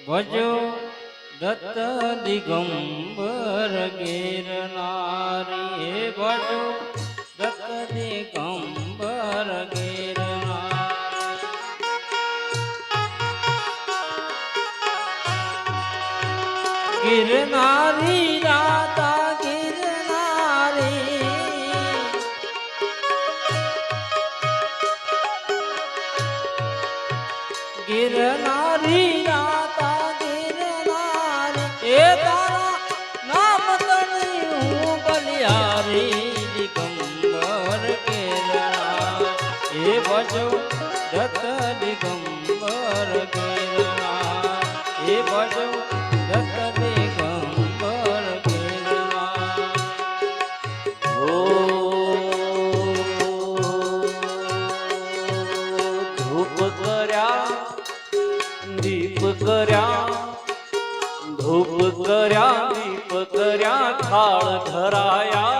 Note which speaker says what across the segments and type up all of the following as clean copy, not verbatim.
Speaker 1: ભજો દત્ત દિગંબર ગિરનારી ભજો દત્ત દિગંબર ગિરનારી રાતા ગિરનારી ગિરનારી રાતા ગિરનારી એ તારા નામ તણી હું બલિયારી દિગંબર ગિરનાર એ ભજો દત્ત દિગંબર ગિરનાર એ ભજો દત્ત દિગંબર ગિરનાર
Speaker 2: ઓ ધૂપ કર્યા દીપ કર્યા ધૂપ કર્યા દીપ કર્યા થાળ ધરાયા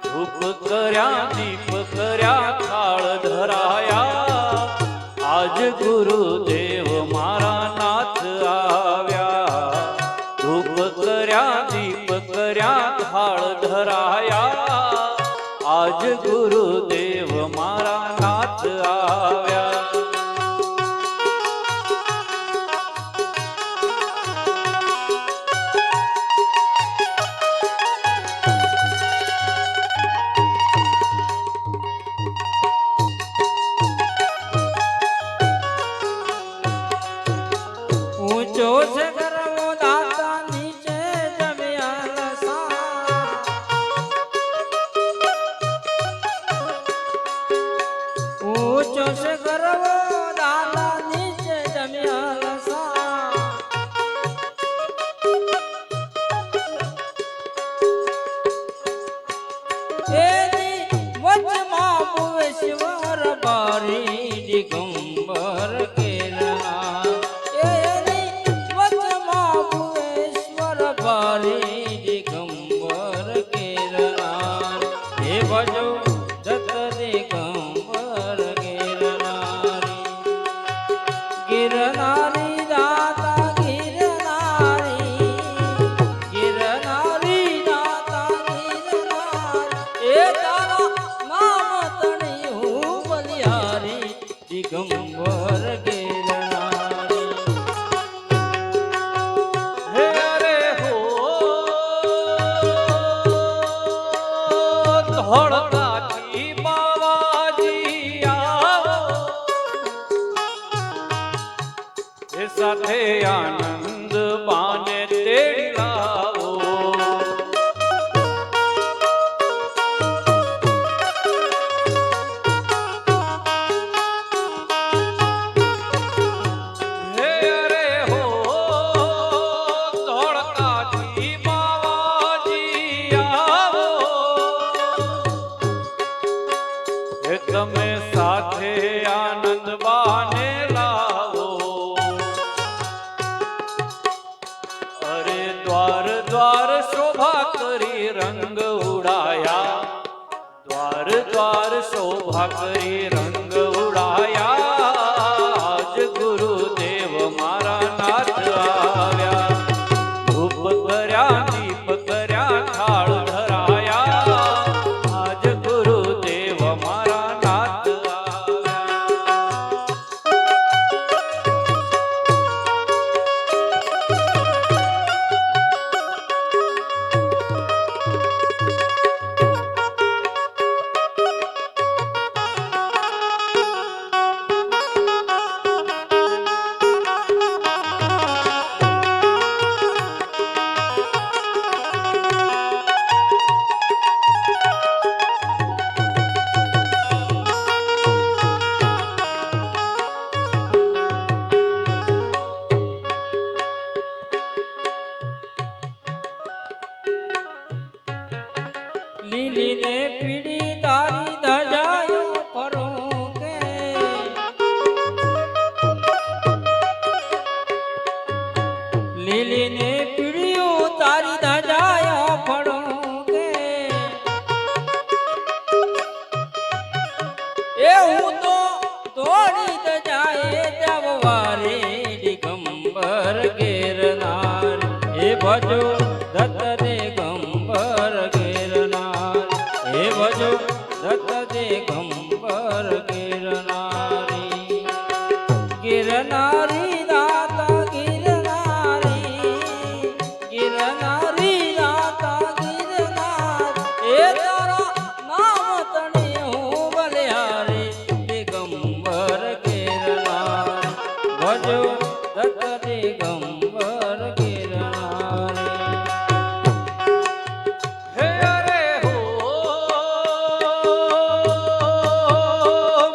Speaker 2: ધૂપ કર્યા દીપ કર્યા થાળ ધરાયા આજ ગુરુદેવ મારા નાથ આવ્યા ધૂપ કર્યા દીપ કર્યા થાળ ધરાયા આજ ગુરુદેવ મારા નાથ આવ્યા
Speaker 1: ઊંચો છે ગરવો દાતા નીચે જમ્યા લસા ઊંચો છે ગરવો દાતા નીચે જમ્યા લસા એની વચમાં ભુવેશ્વર બારી દિગંબર ગિરનાર દિગંબર ગિરનાર હે ભજો દત્ત દિગંબર ગિરનારી ગિરનારી દાતા ગિરનારી ગિરનારી દાતા ગિરનારી એ તારા નામ તણી હું બલિહારી દિગંબર ગિરનારી
Speaker 2: હે રે હો ધોળકાથી બાવાજી આવો એ સાથે આનંદ બાને તેડી લાવો હે રે હો ધોળકાથી બાવાજી આવો એ તમે સાથે આનંદ બાને લાવો અરે દ્વાર દ્વાર શોભા કરી રંગ ઉડાયા દ્વાર દ્વાર શોભા કરી રંગ ઉડાયા આજ ગુરુદેવ મારા નાથ આવ્યા ધૂપ કર્યા દીપ કર્યા થાળ ધરાયા આજ ગુરુદેવ મારા નાથ આવ્યા
Speaker 1: ભજો દત્ત દિગંબર ગિરનાર હે ભજો દત્ત દિગંબર ગિરનારી ગિરનારી દાતા ગિરનારી ગિરનારી દાતા ગિરનાર એ તારા નામ તણી હું બલિહારી દિગંબર ગિરનાર ભજો દત્ત દિગંબર ગિરનારી
Speaker 2: હે અરે હો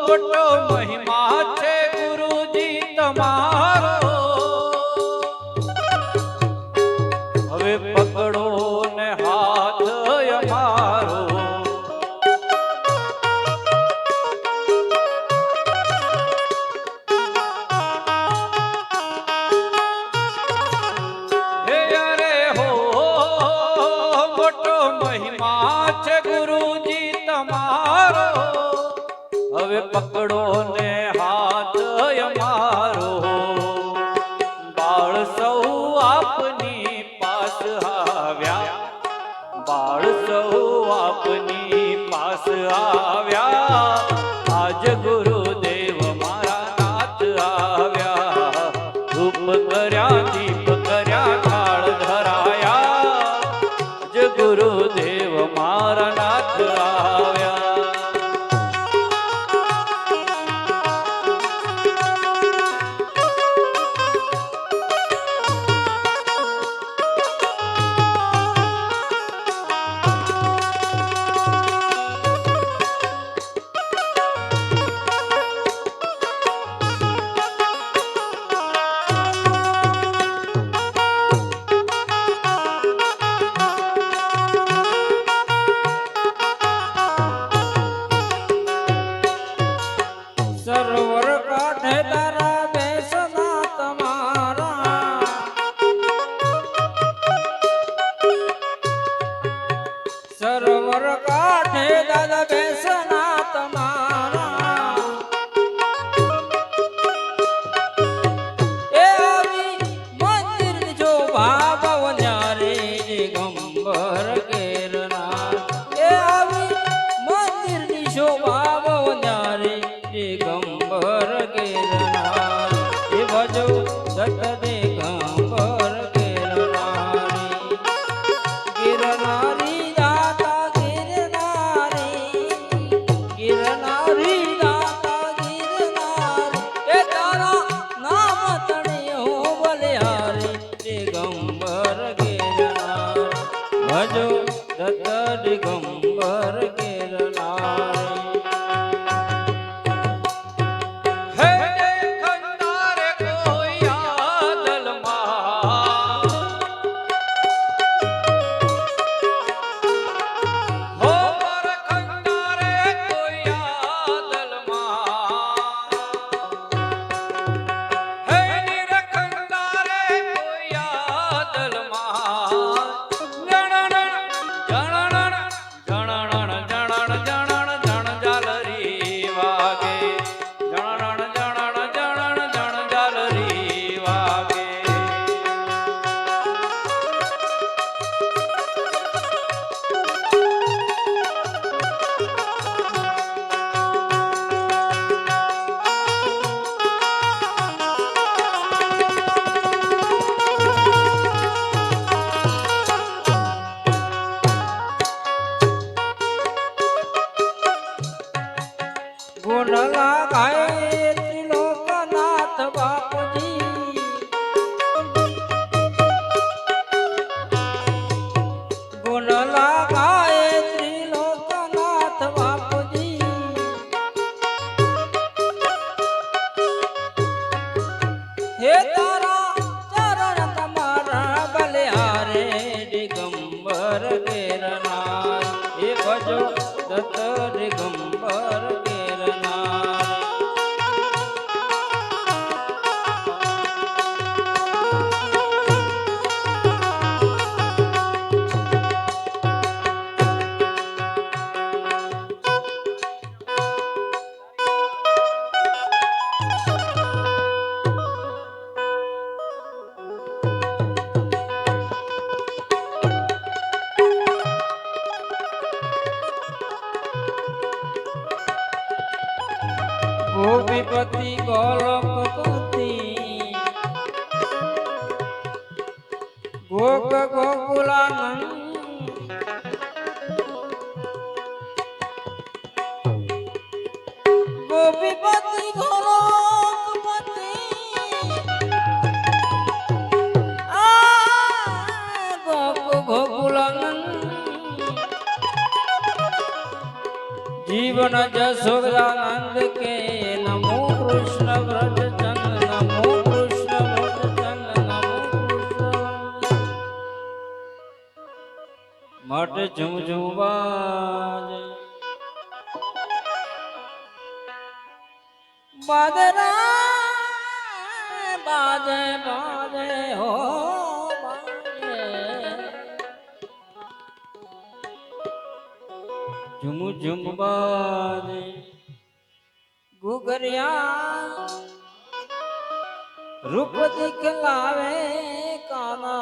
Speaker 2: મોટો મહિમા છે ગુરુજી તમારો હવે પકડો ને હાથ અમારો હે અરે હો મોટો મહિમા છે ગુરુજી તમારો હવે પકડો ને હાથ અમારો બાળ સૌ આપની પાસ આવ્યા બાળ સૌ આપની પાસ આવ્યા આજ ગુરુદેવ મારા નાથ આવ્યા ધૂપ કર્યા દીપ કર્યા ઢાળ ધરાયા આજ ગુરુદેવ મારા નાથ આવ્યા
Speaker 1: સરોવર કાંઠે તારા બેસના તમારા સરોવર કાંઠે દાદા બેસના તમારા એ આવી મંદિર જો ભાવ ન્યારે દિગંબર ગિરનાર એ આવી મંદિરની શોભા ન્યારે દિગંબર ગિરનાર એ ભજો દત્ત દિગંબર ગિરનારી ગિરનારી દાતા ગિરનારી ગિરનારી દાતા ગિરનાર એ તારા નામ તણી હું બલિહારી દિગંબર ગિરનાર ભજો દત્ત દિગંબર ગિરનારી
Speaker 2: હે ખંડારે કોઈ આદલમાં હો પર ખંડારે કોઈ આદલમાં હે નીર ખંડારે કોઈ આદલમાં જણણ જણણ જણણ જણણ જણણ જણ જાલરી વાગે જણણ જણણ જણણ જણ જાલરી વાગે
Speaker 1: ગુણ લાગાય ત્રિલોકનાથ બાપુજી ગુણ લાગાય ત્રિલોકનાથ બાપુજી હે તારા ચરણ તમારા બલિહારે દિગંબર ગિરનાર હે ભજો દત્ત દિગંબર ગિરનાર ગોલોકપતિ ગોક ગોકુલાનંદ ગોપીપતિ ગોલોકપતિ ગોક ગોકુલાનંદ जीवन जसोदानंद के नमो कृष्ण व्रज चंद नमो कृष्ण व्रज चंद नमो कृष्ण मट झुम झुम बाजे बादरा बाजे बाजे हो बाजे झुम झुम बाजे गुगरिया रूप दिखलावे काना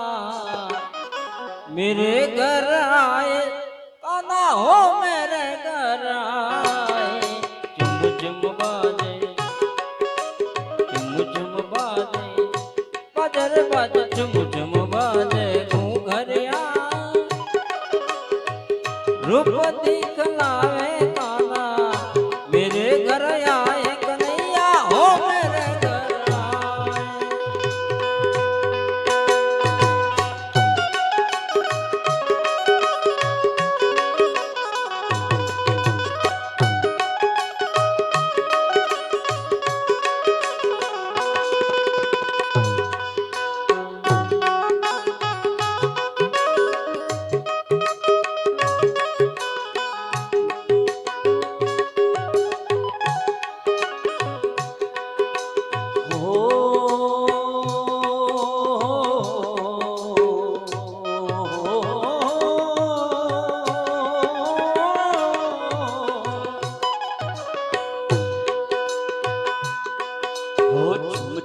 Speaker 1: मेरे घर आए काना हो मेरे घर आए झुम झुम बाजे झुम बाजे बजर बज झुम झुम बाजे गुगरिया रूप दिखलावे काना मेरे घर आए कन्हैया हो मेरे घर आए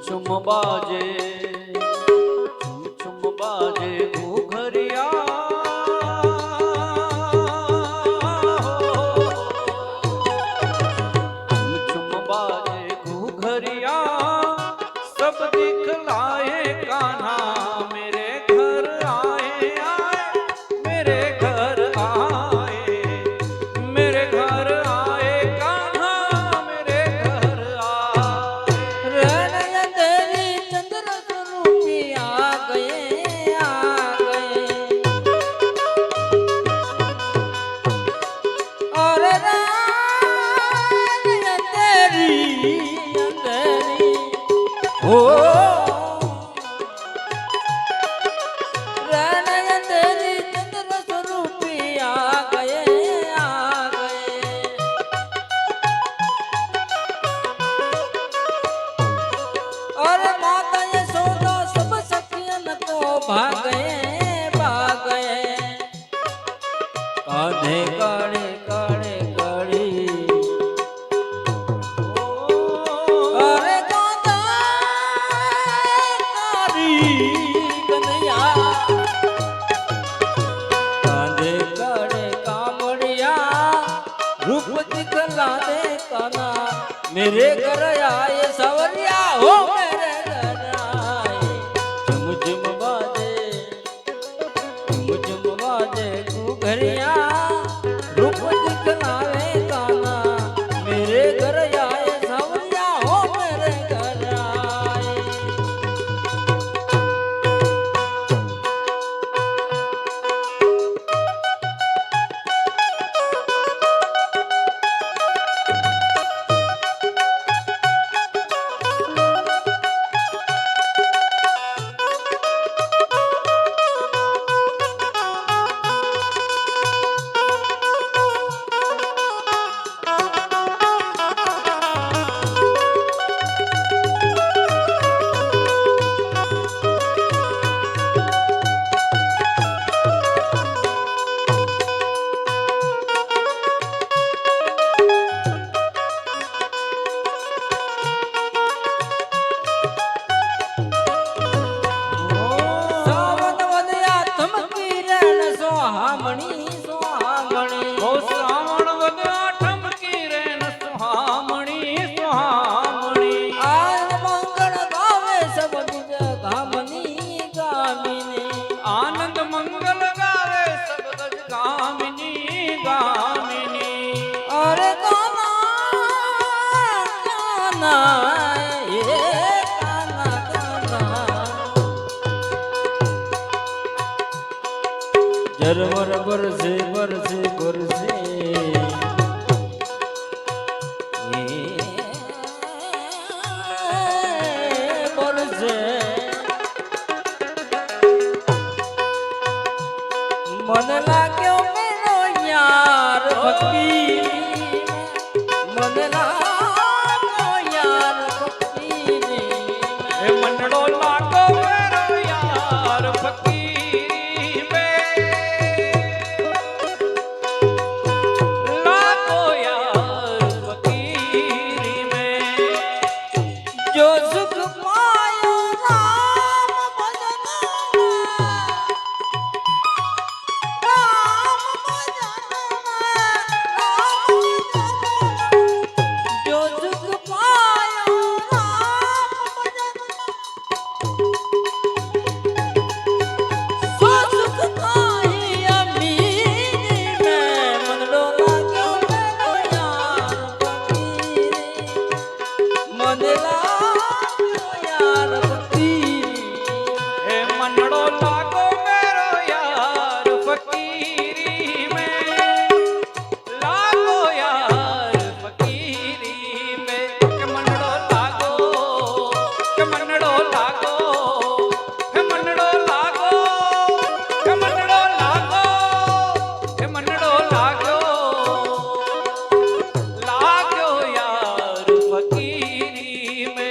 Speaker 2: छुम बाजे छुम बाजे घूघरिया छुम बाजे घूघरिया सब दिखलाए कान्हा मेरे घर आए आए मेरे घर आए मेरे घर आए कान्हा मेरे घर आए
Speaker 1: रण तेरी चंद्र स्वरूपी आ गए और राज तेरी अंधेरी हो रण तेरी चंद्र स्वरूपी आ गए और माता यशोदा सब सखियन को भाग गए कांधे काढ़े काढ़े काढ़ी अरे कांधा काढ़ी कन्हैया कांधे काढ़े कामड़िया रूप दिखला दे काना मेरे घर आए सवरिया हो मेरे घर आए झुम झुम बाजे घरिया रूप दिखलावे काना मेरे घर आए सवरिया हो मेरे घर आए ઝરમર બરસે બરસે બરસે બરસે મન લાગ્યો મેરો યાર ફકીર મન લાગ્યો યાર ફકીર
Speaker 2: હે મનડો લાગો મેરો યાર ફકીરી મે લાગો યાર ફકીરી મે
Speaker 1: જો સુખ પાયો રામ ભજનમાં જો સુખ પાયો સો સુખ કાહી અમીરી મેં મનડો લાગ્યો મેરો યાર ફકીરી મન લાગ્યો યાર ફકીરી
Speaker 2: હે મનડો લાગો મેરો યાર ફકીરી મે લાગો યાર ફકીરી મે કે મનડો લાગો કે મનડો લાગો હે મનડો લાગો કે મનડો લાગો હે મનડો લાગો લાગ્યો યાર ફકીરી મે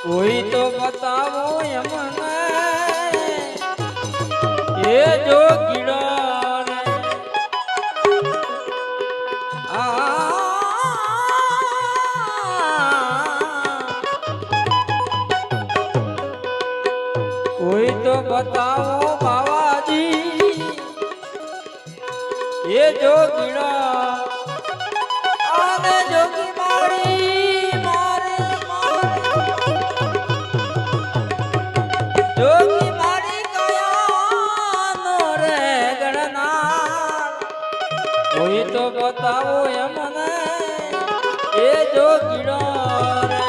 Speaker 1: કોઈ તો બતાવો અમને એ જો ગીડાને કોઈ તો બતાવો બાવાજી એ જો ગીડા આને જોગી મારી મારે જોગી મારી કયાનો રે ગણનાર કોઈ તો બતાવો એમને એ જોગીડો રે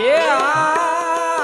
Speaker 1: એ આ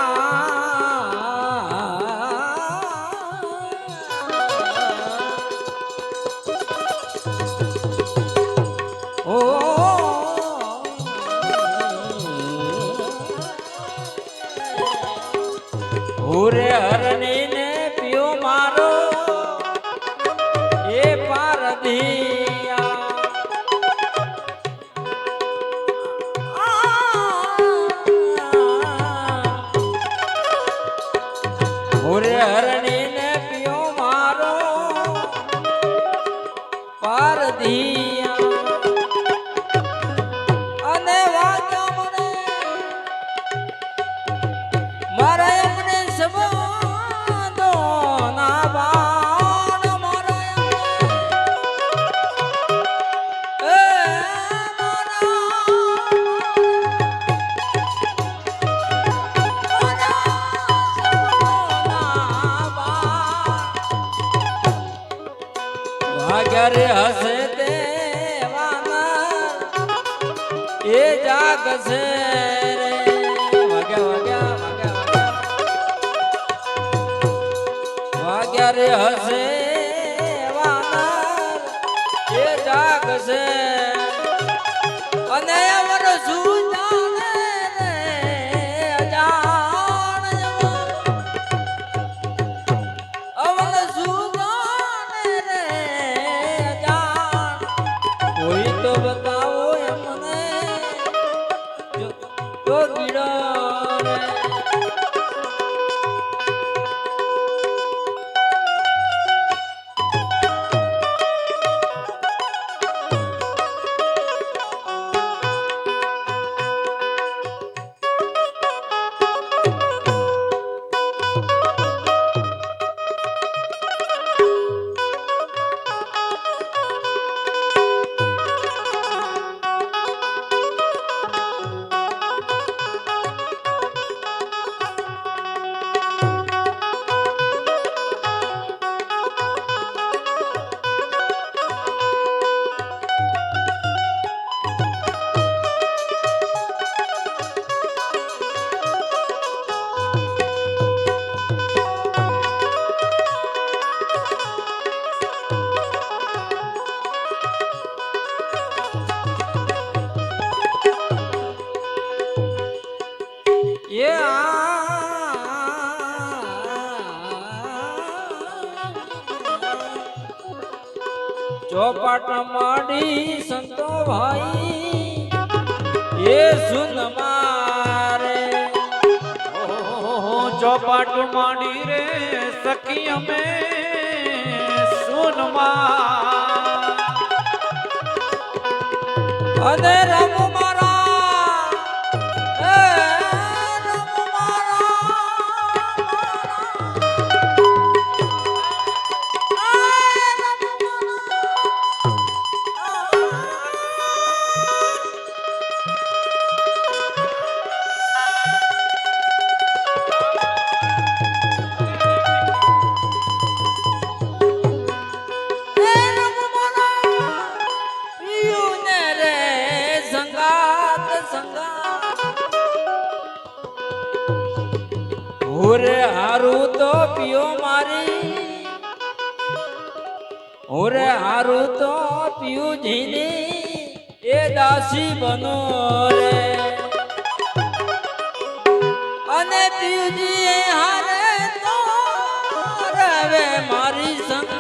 Speaker 1: એ જાગશે રે વાગ્યા રે હશે વાનર એ જાગશે અને અમર સુજાને રે અજાણ અમર સુજાને રે અજાણ કોઈ તો બતાવો એમને જો ગીડો રે ચોપાટ માડી સંતો ભાઈ એ સુન મારે
Speaker 2: ચોપાટ માંડી રે સખી અમે સુનમાં
Speaker 1: અને રમ મારા એ રમ ઓરે હારું તો પિયો મારી ઓરે હારું તો પિયું જીની એ દાસી બનો રે અને પિયુજી હારે તો રવે મારી સંગ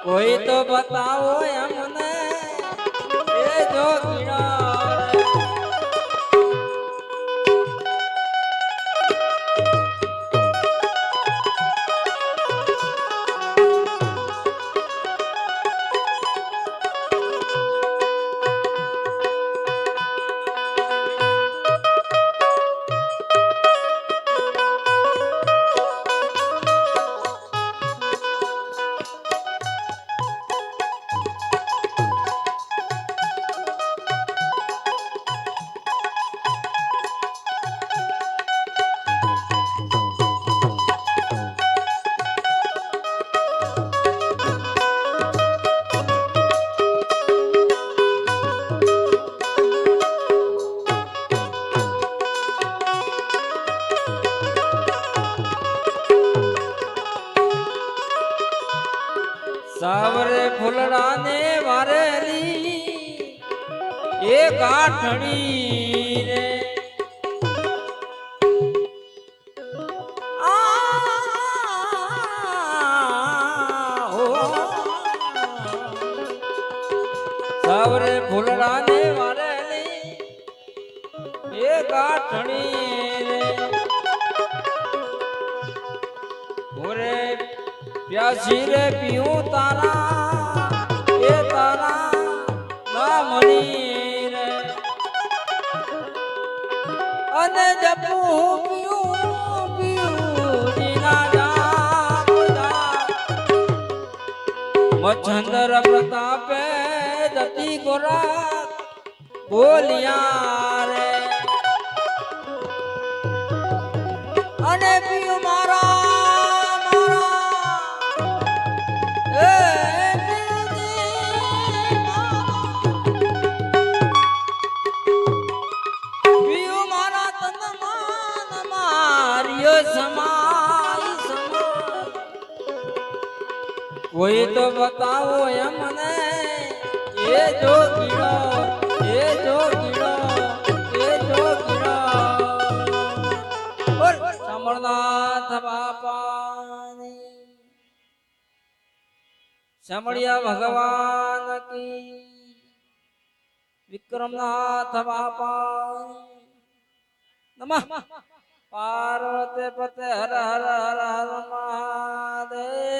Speaker 1: કોઈ તો બતાવો એમને એ જો સાવરે ફૂલડાને વારેલી એ ગાંઠડી રે સાવરે ફૂલડાને વારેલી એ ગાંઠડી રે ઓરે પ્યાસી રે પીવું તારા એ તારા ના મળી રે અને જપું પીવું પીવું જીના જામ મચ્છંદર પ્રતાપે દતી ગોરા બોલિયા રે અને પીયું મારા એ પીયું મારા તનમાં માર્યો સમાય સમાય કોઈ તો બતાવો એમ મને એ જો કીડો એ જો કીડો એ જો કીડો ઓર સમરનાથ બાપાની સમળિયા ભગવાન કી વિક્રમનાથ બાપા નમઃ પાર્વતી પતે હર હર હર હર મહાદેવ